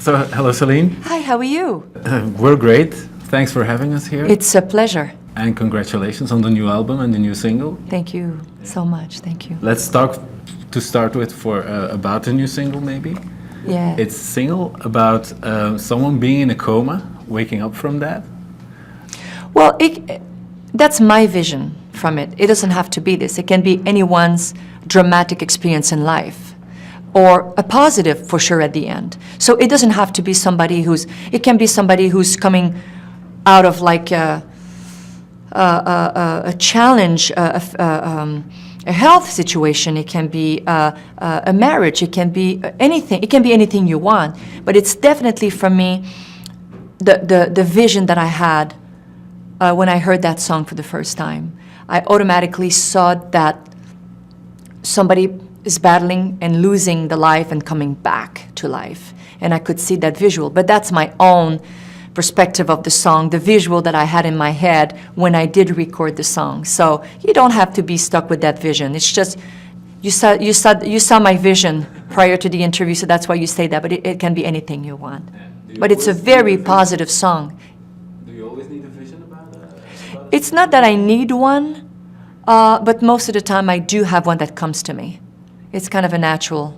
So, hello, Céline. Hi, how are you? We're great. Thanks for having us here. It's a pleasure. And congratulations on the new album and the new single. Thank you so much. Thank you. Let's talk to start with about the new single, maybe. Yeah. It's a single about someone being in a coma, waking up from that. Well, that's my vision from it. It doesn't have to be this. It can be anyone's dramatic experience in life, or a positive for sure at the end. So it doesn't have to be somebody it can be somebody who's coming out of like a challenge, a health situation. It can be a marriage. It can be anything. It can be anything you want. But it's definitely, for me, the vision that I had when I heard that song for the first time. I automatically saw that somebody is battling and losing the life and coming back to life. And I could see that visual. But that's my own perspective of the song, the visual that I had in my head when I did record the song. So you don't have to be stuck with that vision. It's just, you saw my vision prior to the interview, so that's why you say that. But it can be anything you want. But it's a very positive song. Do you always need a vision about that? It's not that I need one, but most of the time I do have one that comes to me. It's kind of a natural.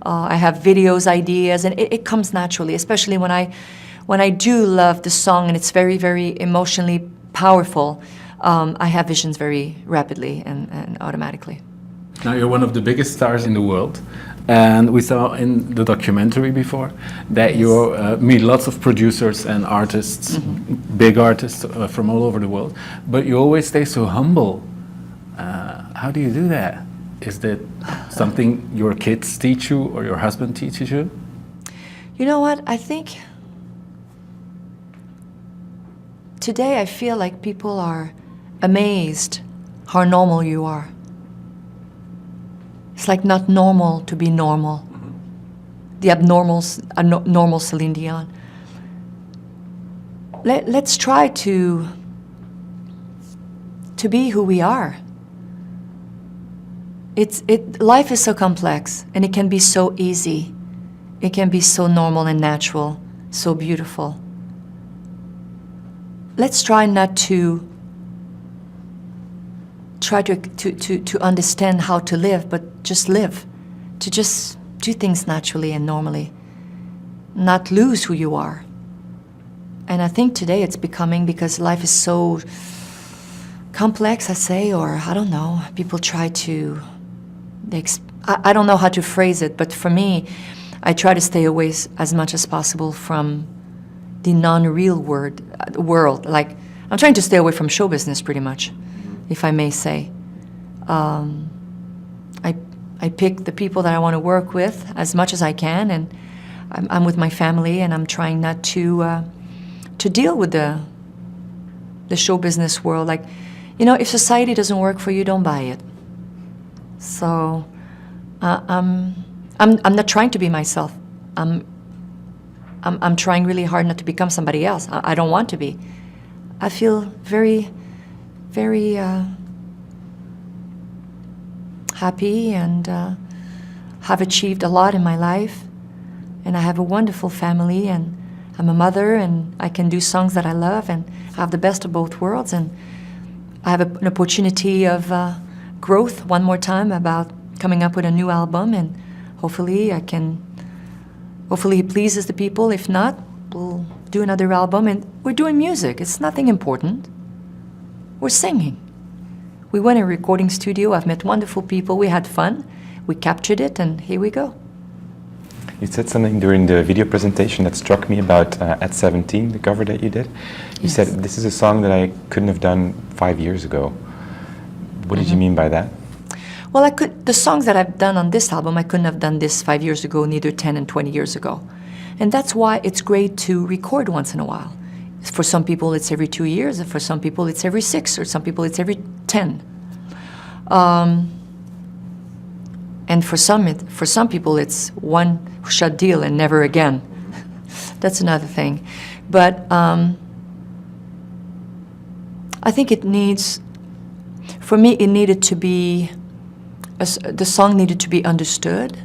I have videos, ideas, and it comes naturally, especially when I do love the song and it's very, very emotionally powerful. I have visions very rapidly and automatically. Now, you're one of the biggest stars in the world. And we saw in the documentary before that you meet lots of producers and artists, big artists from all over the world. But you always stay so humble. How do you do that? Is that something your kids teach you or your husband teaches you? You know what? I think today I feel like people are amazed how normal you are. It's like not normal to be normal. The normal Céline Dion. Let's try to be who we are. Life is so complex, and it can be so easy. It can be so normal and natural, so beautiful. Let's try not to understand how to live, but just live. To just do things naturally and normally. Not lose who you are. And I think today it's becoming, because life is so complex, I say, or I don't know, people try to, I don't know how to phrase it, but for me, I try to stay away as much as possible from the non-real world. Like, I'm trying to stay away from show business pretty much, if I may say. I pick the people that I want to work with as much as I can, and I'm with my family, and I'm trying not to deal with the show business world. Like, you know, if society doesn't work for you, don't buy it. So I'm not trying to be myself. I'm trying really hard not to become somebody else. I don't want to be. I feel very, very happy and have achieved a lot in my life. And I have a wonderful family, and I'm a mother, and I can do songs that I love and have the best of both worlds. And I have an opportunity of growth one more time about coming up with a new album, and hopefully it pleases the people. If not, we'll do another album, and we're doing music. It's nothing important. We're singing. We went in a recording studio. I've met wonderful people. We had fun. We captured it, and here we go. You said something during the video presentation that struck me about At 17, the cover that you did. You said, this is a song that I couldn't have done 5 years ago. What did you mean by that? Well, the songs that I've done on this album, I couldn't have done this 5 years ago, neither 10 and 20 years ago. And that's why it's great to record once in a while. For some people, it's every 2 years, and for some people, it's every 6, or some people, it's every 10. And for some people, it's one-shot deal and never again. That's another thing. But I think it needs, for me, it needed to be, the song needed to be understood.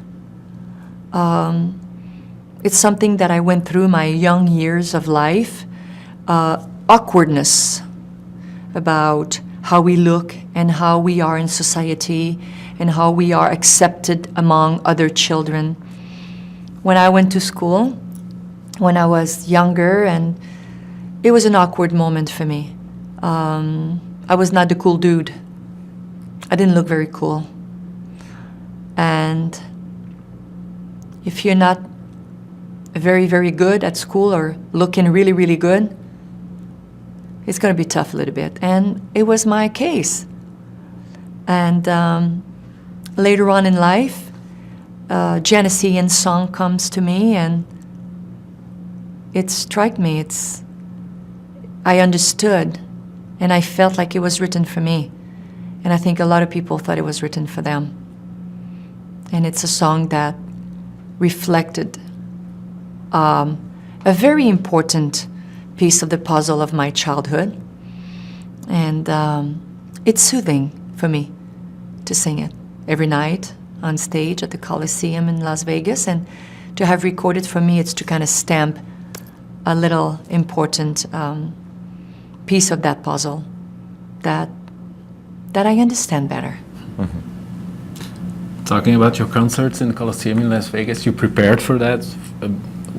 it's something that I went through my young years of life, awkwardness about how we look and how we are in society and how we are accepted among other children. When I went to school, when I was younger, and it was an awkward moment for me. I was not the cool dude. I didn't look very cool. And if you're not very, very good at school or looking really, really good, it's going to be tough a little bit. And it was my case. And later on in life, Janis Ian's song comes to me, and it struck me. I understood, and I felt like it was written for me. And I think a lot of people thought it was written for them. And it's a song that reflected a very important piece of the puzzle of my childhood. And it's soothing for me to sing it every night on stage at the Coliseum in Las Vegas. And to have recorded, for me, it's to kind of stamp a little important piece of that puzzle that I understand better. Talking about your concerts in the Coliseum in Las Vegas, you prepared for that.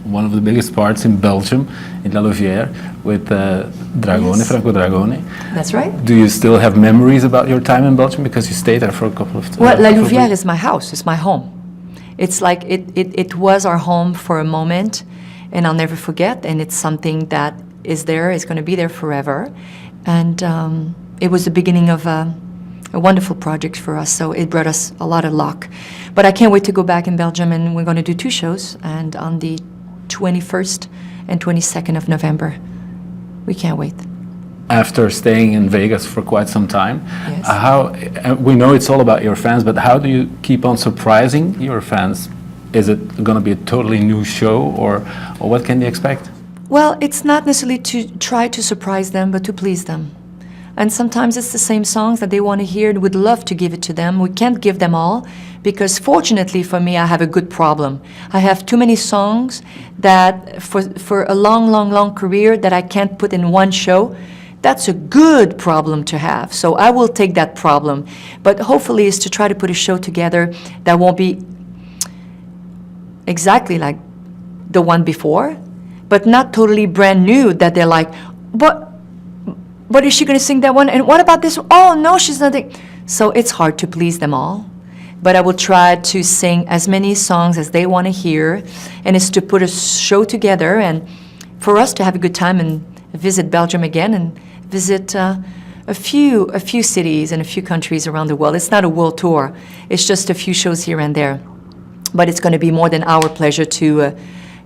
One of the biggest parts in Belgium, in La Louvière, with Dragone, Yes. Franco Dragone. That's right. Do you still have memories about your time in Belgium? Because you stayed there for a couple of times. Well, La Louvière is my house. It's my home. It's like it was our home for a moment, and I'll never forget. And it's something that is there, is going to be there forever. And it was the beginning of a wonderful project for us, so it brought us a lot of luck. But I can't wait to go back in Belgium, and we're going to do 2 shows, and on the 21st and 22nd of November. We can't wait. After staying in Vegas for quite some time, Yes. We know it's all about your fans, but how do you keep on surprising your fans? Is it going to be a totally new show, or what can they expect? Well, it's not necessarily to try to surprise them, but to please them. And sometimes it's the same songs that they want to hear and would love to give it to them. We can't give them all because fortunately for me, I have a good problem. I have too many songs that for a long career that I can't put in one show. That's a good problem to have. So I will take that problem. But hopefully is to try to put a show together that won't be exactly like the one before, but not totally brand new that they're like, but is she going to sing that one? And what about this? Oh, no, she's not. So it's hard to please them all. But I will try to sing as many songs as they want to hear. And it's to put a show together and for us to have a good time and visit Belgium again and visit a few cities and a few countries around the world. It's not a world tour. It's just a few shows here and there. But it's going to be more than our pleasure to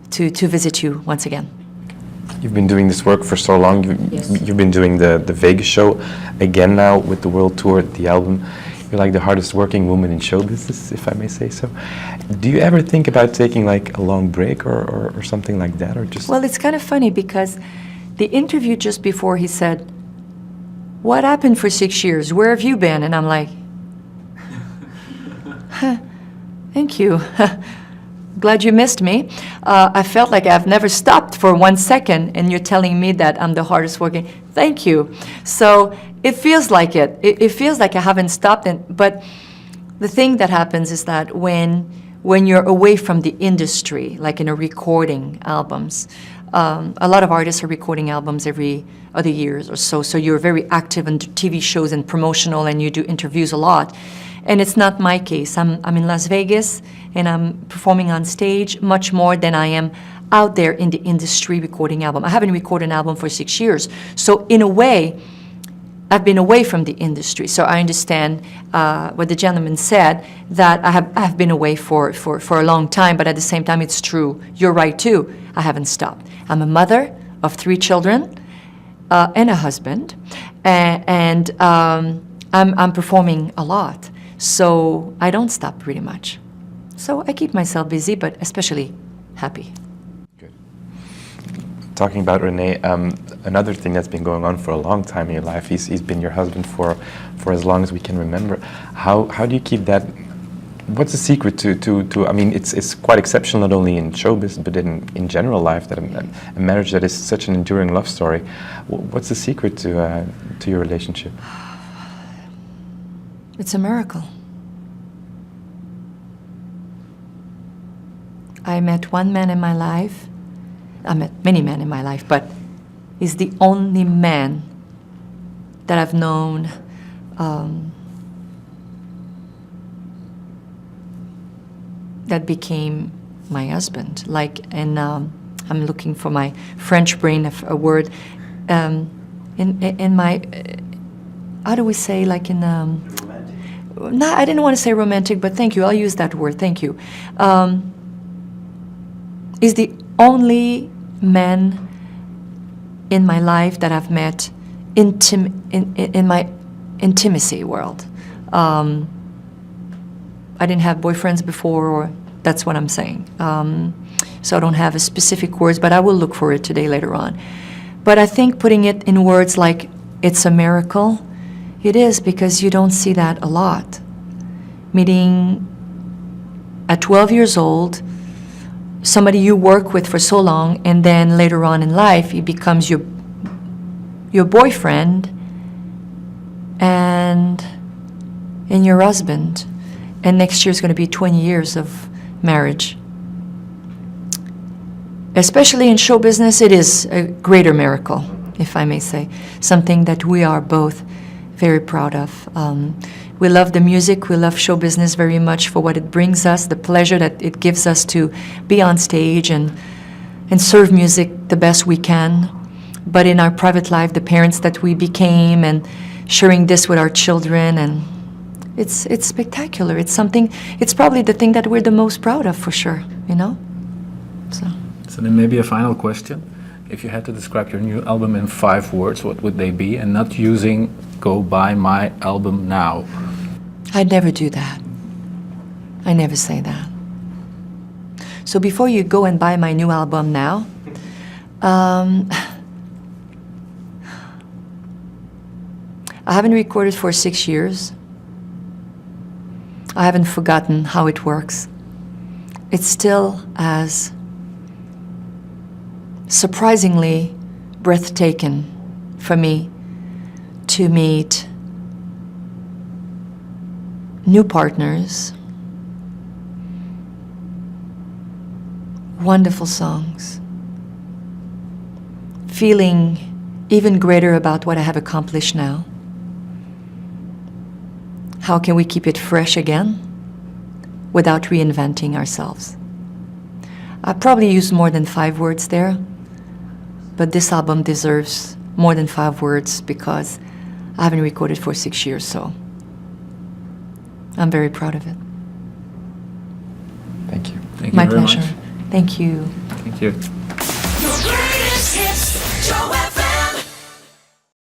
visit you once again. You've been doing this work for so long. Yes. You've been doing the Vegas show again now with the world tour, the album. You're like the hardest working woman in show business, if I may say so. Do you ever think about taking like a long break or something like that, or just? Well, it's kind of funny because the interview just before he said, "What happened for 6 years? Where have you been?" And I'm like, "Thank you. Glad you missed me." I felt like I've never stopped for 1 second, and you're telling me that I'm the hardest working. Thank you. So it feels like it. It feels like I haven't stopped. But the thing that happens is that when you're away from the industry, like in a recording albums, a lot of artists are recording albums every other years or so. So you're very active in TV shows and promotional, and you do interviews a lot. And it's not my case. I'm in Las Vegas, and I'm performing on stage much more than I am out there in the industry recording album. I haven't recorded an album for 6 years. So in a way, I've been away from the industry. So I understand what the gentleman said, that I have been away for a long time, but at the same time, it's true. You're right, too. I haven't stopped. I'm a mother of 3 children and a husband, and I'm performing a lot. So I don't stop pretty much. So I keep myself busy, but especially happy. Good. Talking about René, another thing that's been going on for a long time in your life, he's been your husband for as long as we can remember. How do you keep that What's the secret to I mean, it's quite exceptional not only in showbiz but in general life, that a marriage that is such an enduring love story. What's the secret to your relationship? It's a miracle. I met one man in my life. I met many men in my life, but he's the only man that I've known that became my husband. Like, and I'm looking for my French brain of a word. In my, how do we say, like in no, I didn't want to say romantic, but thank you. I'll use that word. Thank you. Is the only man in my life that I've met in my intimacy world. I didn't have boyfriends before, or that's what I'm saying. So I don't have a specific words, but I will look for it today later on. But I think putting it in words like it's a miracle, it is, because you don't see that a lot. Meeting at 12 years old, somebody you work with for so long, and then later on in life, he becomes your boyfriend and your husband. And next year is going to be 20 years of marriage. Especially in show business, it is a greater miracle, if I may say. Something that we are both very proud of. We love the music, we love show business very much for what it brings us, the pleasure that it gives us to be on stage and serve music the best we can. But in our private life, the parents that we became, and sharing this with our children, and it's spectacular. It's something, it's probably the thing that we're the most proud of, for sure, you know? So then maybe a final question. If you had to describe your new album in 5 words, what would they be? And not using "go buy my album now." I'd never do that. I never say that. So before you go and buy my new album now, I haven't recorded for 6 years. I haven't forgotten how it works. It's still as surprisingly breathtaking for me to meet new partners, wonderful songs, feeling even greater about what I have accomplished now. How can we keep it fresh again without reinventing ourselves? I probably used more than 5 words there, but this album deserves more than 5 words because I haven't recorded for 6 years, so I'm very proud of it. Thank you. Thank you My very pleasure. much. Thank you. Thank you.